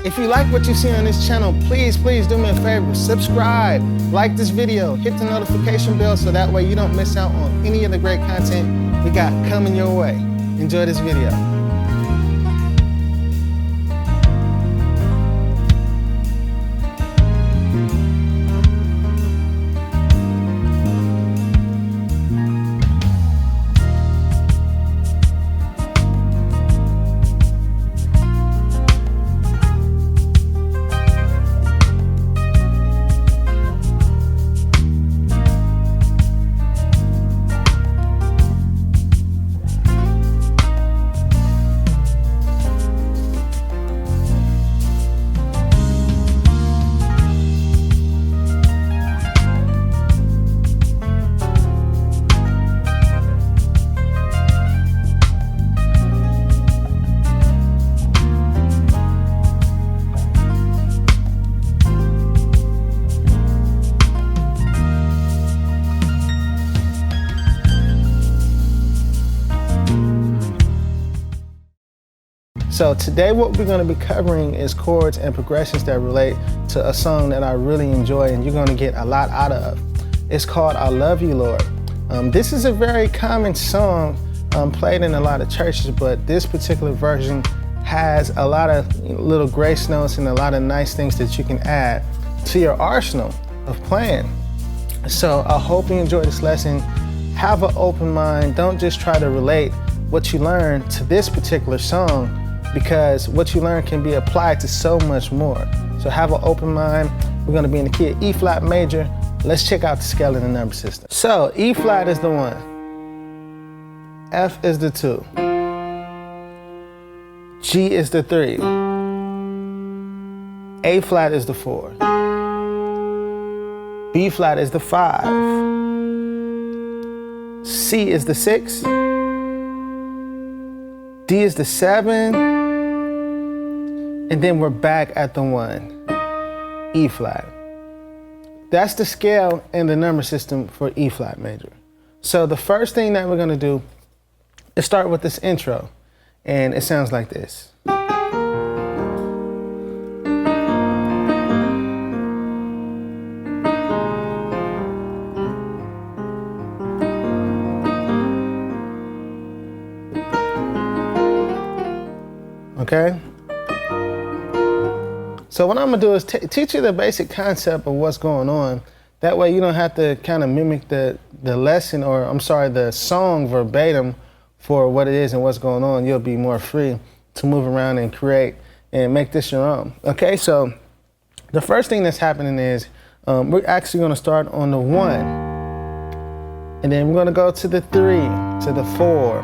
If you like what you see on this channel, please do me a favor, subscribe, like this video, hit the notification bell so that way you don't miss out on any of the great content we got coming your way. Enjoy this video. So today what we're going to be covering is chords and progressions that relate to a song that I really enjoy and you're going to get a lot out of. It's called I Love You, Lord. This is a very common song played in a lot of churches, but this particular version has a lot of little grace notes and a lot of nice things that you can add to your arsenal of playing. So I hope you enjoy this lesson. Have an open mind. Don't just try to relate what you learn to this particular song, because what you learn can be applied to so much more. So have an open mind. We're gonna be in the key of E flat major. Let's check out the scale and the number system. So E flat is the 1, F is the 2, G is the 3, A flat is the 4, B flat is the 5, C is the 6, D is the 7, and then we're back at the 1, E flat. That's the scale and the number system for E flat major. So the first thing that we're gonna do is start with this intro, and it sounds like this. Okay? So what I'm gonna do is teach you the basic concept of what's going on. That way you don't have to kind of mimic the lesson, or I'm sorry, the song verbatim for what it is and what's going on. You'll be more free to move around and create and make this your own. Okay, so the first thing that's happening is we're actually gonna start on the 1, and then we're gonna go to the 3, to the 4,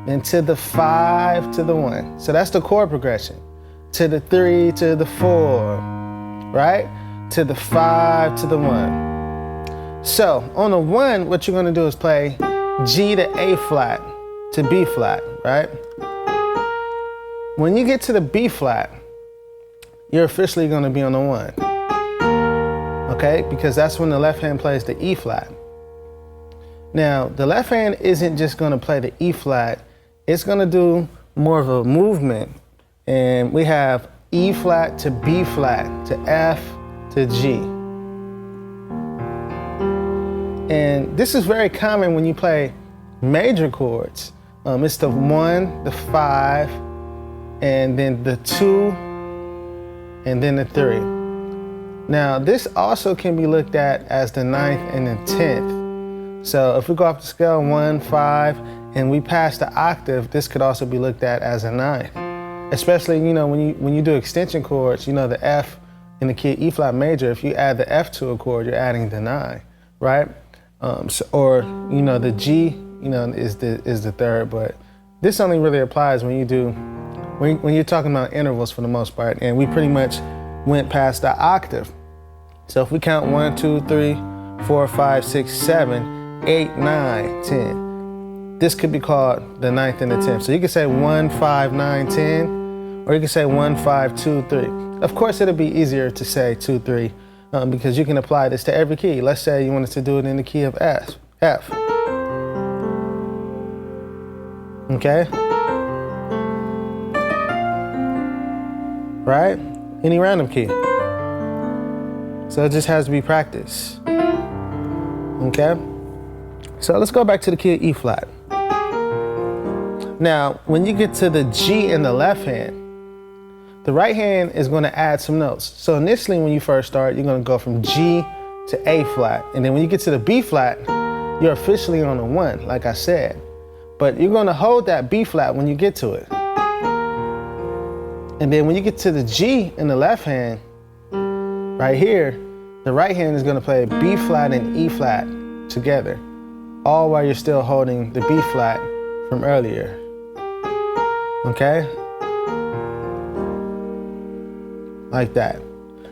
then to the 5, to the 1. So that's the chord progression. To the 3, to the 4, right? To the 5, to the 1. So on the 1, what you're gonna do is play G to A flat to B flat, right? When you get to the B flat, you're officially gonna be on the 1, okay? Because that's when the left hand plays the E flat. Now, the left hand isn't just gonna play the E flat, it's gonna do more of a movement. And we have E flat to B flat to F to G. And this is very common when you play major chords. It's the 1, the 5, and then the 2, and then the 3. Now this also can be looked at as the 9th and the 10th. So if we go off the scale 1, 5, and we pass the octave, this could also be looked at as a 9th. Especially, you know, when you do extension chords, you know, the F in the key of E flat major, if you add the F to a chord, you're adding the 9, right? Or, you know, the G, you know, is the 3rd, but this only really applies when you're talking about intervals for the most part, and we pretty much went past the octave. So if we count 1, 2, 3, 4, 5, 6, 7, 8, 9, 10. This could be called the 9th and the 10th. So you can say 1, 5, 9, 10, or you can say 1, 5, 2, 3. Of course, it'll be easier to say 2, 3 because you can apply this to every key. Let's say you wanted to do it in the key of F. Okay? right? Any random key. So it just has to be practice. Okay? So let's go back to the key of E flat. Now, when you get to the G in the left hand, the right hand is going to add some notes. So initially when you first start, you're going to go from G to A flat. And then when you get to the B flat, you're officially on a 1, like I said. But you're going to hold that B flat when you get to it. And then when you get to the G in the left hand, right here, the right hand is going to play B flat and E flat together, all while you're still holding the B flat from earlier. Okay? Like that.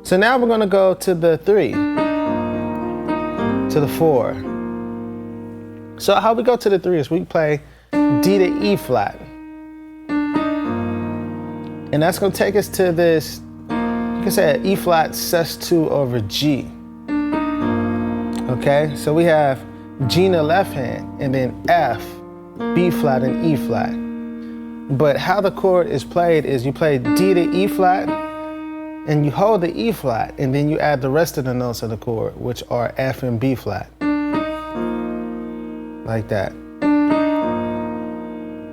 So now we're going to go to the 3, to the 4. So how we go to the 3 is we play D to E flat. And that's going to take us to this, you can say E flat sus2 over G. Okay, so we have G in the left hand and then F, B flat and E flat. But how the chord is played is you play D to E flat and you hold the E flat and then you add the rest of the notes of the chord, which are F and B flat. Like that.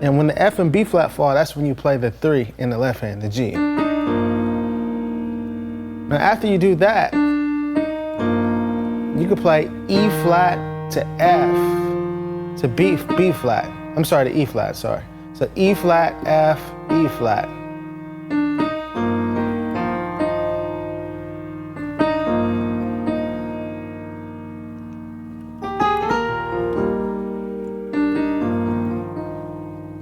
And when the F and B flat fall, that's when you play the 3 in the left hand, the G. Now after you do that, you can play E flat to F to B flat. I'm sorry, to E flat, sorry. So E flat, F, E flat.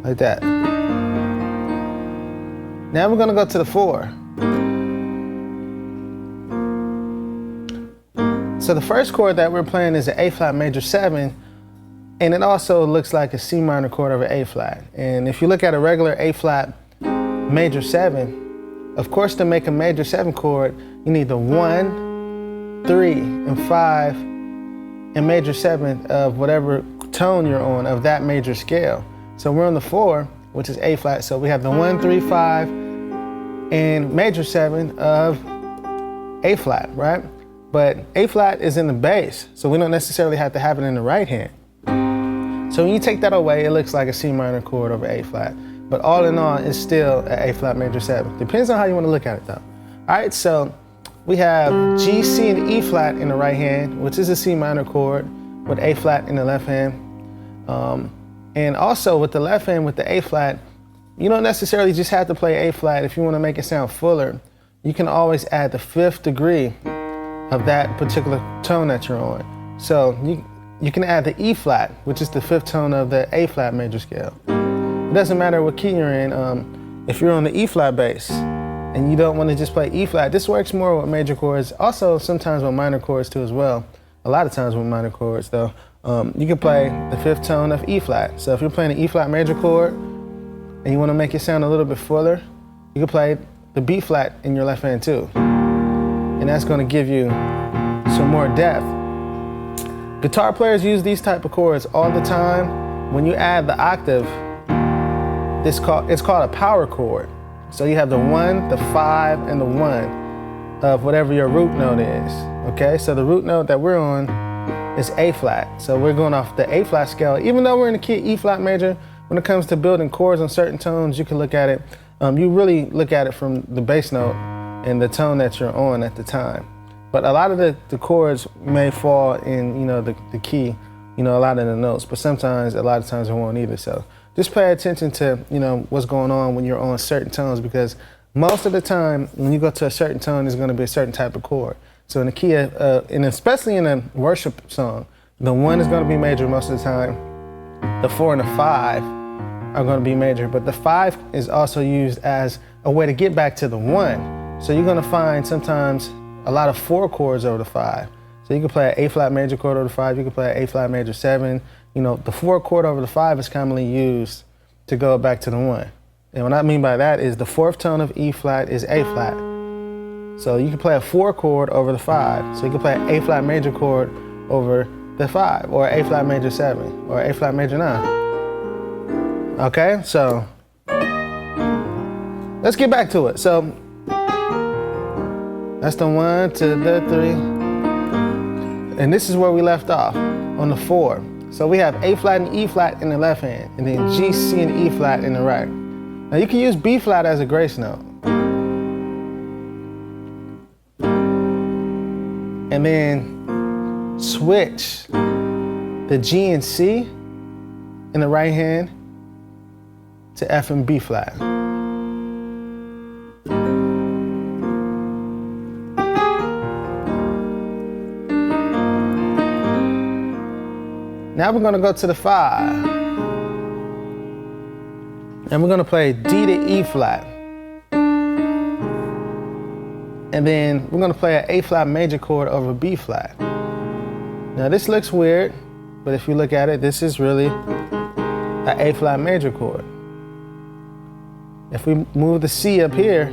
Like that. Now we're going to go to the 4. So the first chord that we're playing is an A flat major 7, and it also looks like a C minor chord over A flat. And if you look at a regular A flat major 7, of course to make a major 7 chord, you need the 1, 3, and 5, and major 7 of whatever tone you're on of that major scale. So we're on the 4, which is A flat. So we have the 1, 3, 5, and major 7 of A flat, right? But A flat is in the bass, so we don't necessarily have to have it in the right hand. So when you take that away, it looks like a C minor chord over A flat. But all in all, it's still an A flat major 7. Depends on how you want to look at it though. All right, so we have G, C, and E flat in the right hand, which is a C minor chord with A flat in the left hand. And also with the left hand, with the A flat, you don't necessarily just have to play A flat. If you want to make it sound fuller, you can always add the 5th degree of that particular tone that you're on. So you can add the E flat, which is the 5th tone of the A flat major scale. It doesn't matter what key you're in. If you're on the E flat bass and you don't want to just play E flat, this works more with major chords. Also sometimes with minor chords too as well. A lot of times with minor chords though. You can play the 5th tone of E flat. So if you're playing an E flat major chord and you want to make it sound a little bit fuller, you can play the B flat in your left hand too. And that's going to give you some more depth. Guitar players use these type of chords all the time. When you add the octave, it's called a power chord. So you have the 1, the 5, and the 1 of whatever your root note is. Okay, so the root note that we're on is A flat. So we're going off the A flat scale. Even though we're in the key E flat major, when it comes to building chords on certain tones, you can look at it. You really look at it from the bass note and the tone that you're on at the time. But a lot of the chords may fall in, the key, a lot of the notes, but sometimes, a lot of times it won't either. So just pay attention to, what's going on when you're on certain tones, because most of the time when you go to a certain tone, there's going to be a certain type of chord. So in the key, and especially in a worship song, the 1 is going to be major most of the time. The 4 and the 5 are going to be major, but the 5 is also used as a way to get back to the 1. So you're going to find sometimes a lot of 4 chords over the 5. So you can play an A flat major chord over the 5, you can play an A flat major 7. The 4 chord over the 5 is commonly used to go back to the 1. And what I mean by that is the 4th tone of E flat is A flat. So you can play a 4 chord over the 5. So you can play an A flat major chord over the 5, or A flat major 7, or A flat major 9. Okay, so let's get back to it. So That's the 1 to the 3. And this is where we left off, on the 4. So we have A flat and E flat in the left hand, and then G, C, and E flat in the right. Now you can use B flat as a grace note. And then switch the G and C in the right hand to F and B flat. Now we're gonna go to the 5. And we're gonna play D to E flat. And then we're gonna play an A flat major chord over B flat. Now this looks weird, but if you look at it, this is really an A flat major chord. If we move the C up here,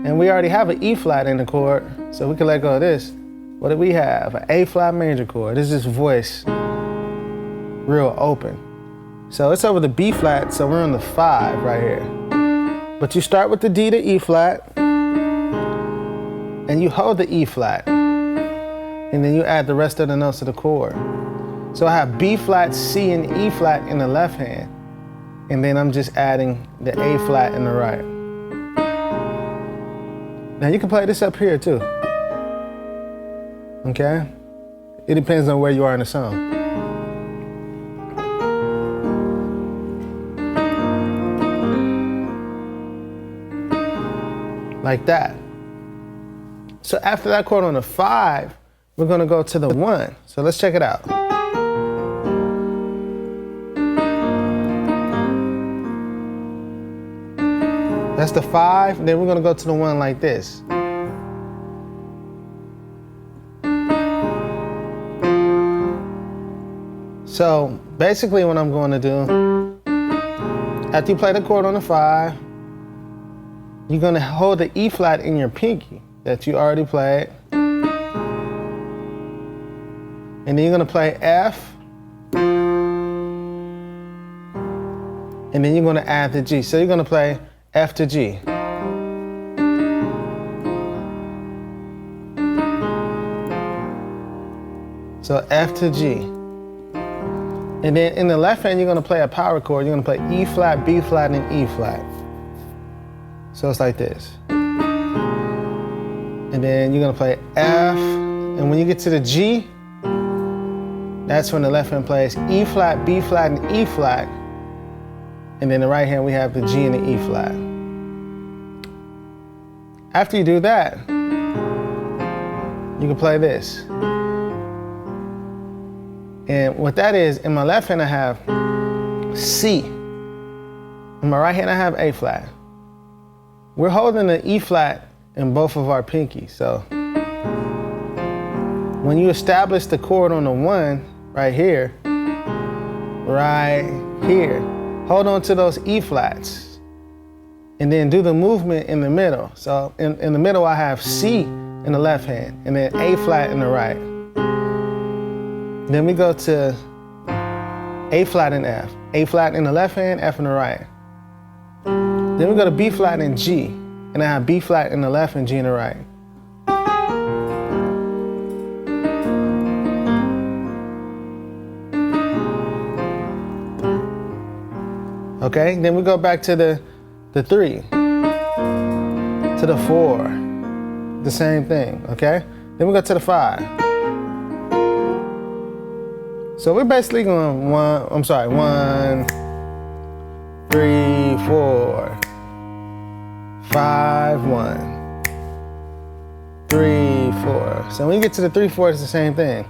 and we already have an E flat in the chord, so we can let go of this. What do we have? An A flat major chord. This is voice, real open. So it's over the B flat, so we're on the 5 right here. But you start with the D to E flat, and you hold the E flat, and then you add the rest of the notes of the chord. So I have B flat, C, and E flat in the left hand, and then I'm just adding the A flat in the right. Now you can play this up here too. Okay? It depends on where you are in the song. Like that. So after that chord on the 5, we're gonna go to the 1. So let's check it out. That's the 5, then we're gonna go to the 1 like this. So basically what I'm going to do, after you play the chord on the 5, you're going to hold the E flat in your pinky that you already played. And then you're going to play F. And then you're going to add the G. So you're going to play F to G. So F to G. And then in the left hand, you're gonna play a power chord. You're gonna play E flat, B flat, and E flat. So it's like this. And then you're gonna play F, and when you get to the G, that's when the left hand plays E flat, B flat, and E flat. And then the right hand, we have the G and the E flat. After you do that, you can play this. And what that is, in my left hand I have C. In my right hand I have A flat. We're holding the E flat in both of our pinkies. So when you establish the chord on the 1 right here, hold on to those E flats and then do the movement in the middle. So in the middle I have C in the left hand and then A flat in the right. Then we go to A flat and F. A flat in the left hand, F in the right. Then we go to B flat and G. And I have B flat in the left and G in the right. Okay, then we go back to the 3. To the 4. The same thing, okay? Then we go to the 5. So we're basically going 1, 3, 4, 5, 1, 3, 4. So when you get to the 3, 4, it's the same thing.